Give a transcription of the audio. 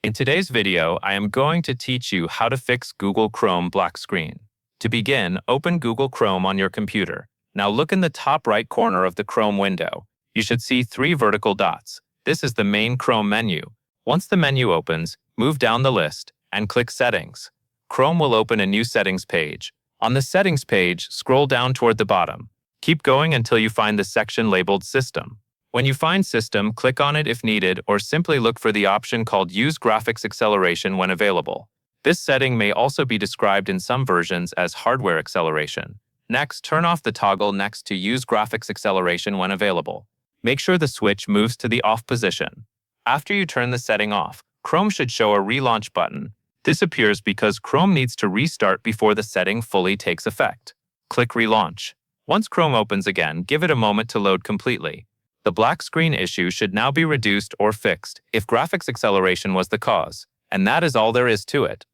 In today's video, I am going to teach you how to fix Google Chrome black screen. To begin, open Google Chrome on your computer. Now look in the top right corner of the Chrome window. You should see 3 vertical dots. This is the main Chrome menu. Once the menu opens, move down the list and click Settings. Chrome will open a new settings page. On the settings page, scroll down toward the bottom. Keep going until you find the section labeled System. When you find System, click on it if needed, or simply look for the option called Use Graphics Acceleration when available. This setting may also be described in some versions as Hardware Acceleration. Next, turn off the toggle next to Use Graphics Acceleration when available. Make sure the switch moves to the off position. After you turn the setting off, Chrome should show a relaunch button. This appears because Chrome needs to restart before the setting fully takes effect. Click Relaunch. Once Chrome opens again, give it a moment to load completely. The black screen issue should now be reduced or fixed if graphics acceleration was the cause. And that is all there is to it.